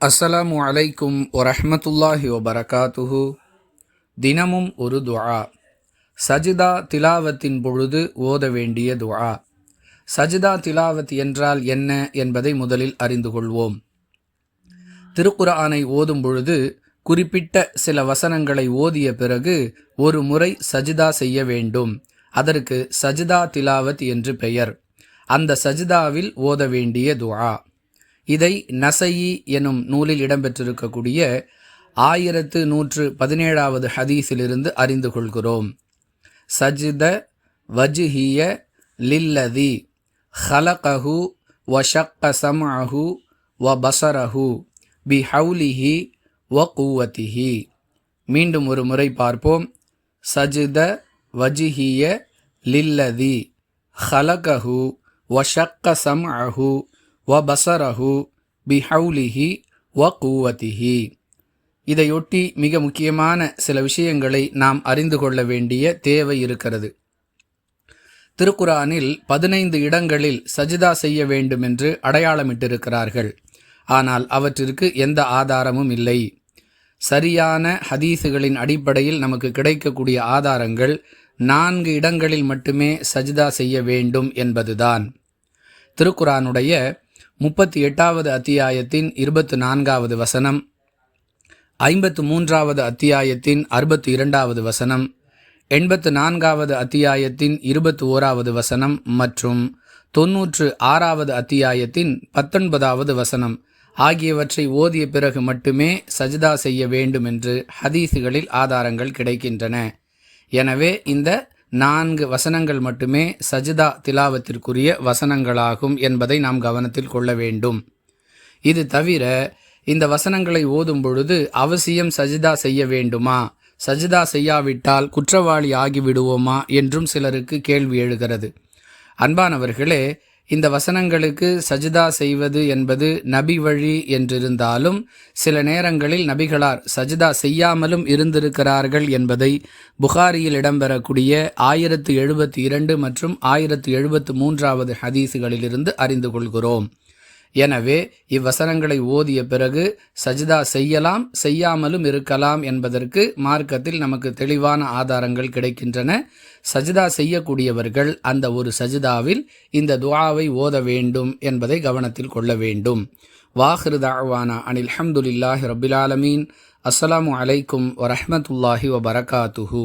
அஸ்ஸலாமு அலைக்கும் வரஹ்மத்துல்லாஹி வபரகாத்துஹு. தினமும் ஒரு துஆ. சஜிதா திலாவத்தின் பொழுது ஓத வேண்டிய துஆ. சஜிதா திலாவத் என்றால் என்ன என்பதை முதலில் அறிந்து கொள்வோம். திருக்குர்ஆனை ஓதும் பொழுது குறிப்பிட்ட சில வசனங்களை ஓதிய பிறகு ஒரு முறை சஜிதா செய்ய வேண்டும். அதற்கு சஜிதா திலாவத் என்று பெயர். அந்த சஜிதாவில் ஓத வேண்டிய துஆ. இதை நசஈ எனும் நூலில் இடம்பெற்றிருக்கக்கூடிய 1117வது ஹதீஸிலிருந்து அறிந்து கொள்கிறோம். சஜித வஜ்ஹிய லில்லதி ஹலகஹு வஷக்க சம்அஹு வபஸரஹு பிஹவுலிஹி வகுவதிஹி. மீண்டும் ஒரு முறை பார்ப்போம். சஜித வஜ்ஹிய லில்லதி ஹலகஹு வஷக்க சம்அஹு வபஸரஹு பிஹவுலிஹி வகுவதிஹி. இதையொட்டி மிக முக்கியமான சில விஷயங்களை நாம் அறிந்து கொள்ள வேண்டிய தேவை இருக்கிறது. திருக்குர்ஆனில் 15 இடங்களில் சஜிதா செய்ய வேண்டும் என்று அடையாளமிட்டிருக்கிறார்கள். ஆனால் அவற்றிற்கு எந்த ஆதாரமும் இல்லை. சரியான ஹதீஸுகளின் அடிப்படையில் நமக்கு கிடைக்கக்கூடிய ஆதாரங்கள் 4 இடங்களில் மட்டுமே சஜிதா செய்ய வேண்டும் என்பதுதான். திருக்குர்ஆனுடைய 38வது அத்தியாயத்தின் 24வது வசனம், 53வது அத்தியாயத்தின் 62வது வசனம், 84வது அத்தியாயத்தின் 21வது வசனம் மற்றும் 96வது அத்தியாயத்தின் 19வது வசனம் ஆகியவற்றை ஓதிய பிறகு மட்டுமே சஜிதா செய்ய வேண்டும் என்று ஹதீஸுகளில் ஆதாரங்கள் கிடைக்கின்றன. எனவே இந்த 4 வசனங்கள் மட்டுமே சஜிதா திலாவத்திற்குரிய வசனங்களாகும் என்பதை நாம் கவனத்தில் கொள்ள வேண்டும். இது தவிர இந்த வசனங்களை ஓதும் பொழுது அவசியம் சஜிதா செய்ய வேண்டுமா, சஜிதா செய்யாவிட்டால் குற்றவாளி ஆகிவிடுவோமா என்றும் சிலருக்கு கேள்வி எழுகிறது. அன்பானவர்களே, இந்த வசனங்களுக்கு சஜிதா செய்வது என்பது நபி வழி என்றிருந்தாலும் சில நேரங்களில் நபிகளார் சஜிதா செய்யாமலும் இருந்திருக்கிறார்கள் என்பதை புகாரியில் இடம்பெறக்கூடிய 1072 மற்றும் 1073வது ஹதீஸுகளிலிருந்து அறிந்து கொள்கிறோம். எனவே இவ்வசனங்களை ஓதிய பிறகு சஜிதா செய்யலாம், செய்யாமலும் இருக்கலாம் என்பதற்கு மார்க்கத்தில் நமக்கு தெளிவான ஆதாரங்கள் கிடைக்கின்றன. சஜிதா செய்யக்கூடியவர்கள் அந்த ஒரு சஜிதாவில் இந்த துஆவை ஓத வேண்டும் என்பதை கவனத்தில் கொள்ள வேண்டும். வாஹிரு தஅவானா அனில் ஹம்துலில்லாஹி ரப்பில் ஆலமீன். அஸ்ஸலாமு அலைக்கும் வரஹ்மத்துல்லாஹி வபரகாத்துஹு.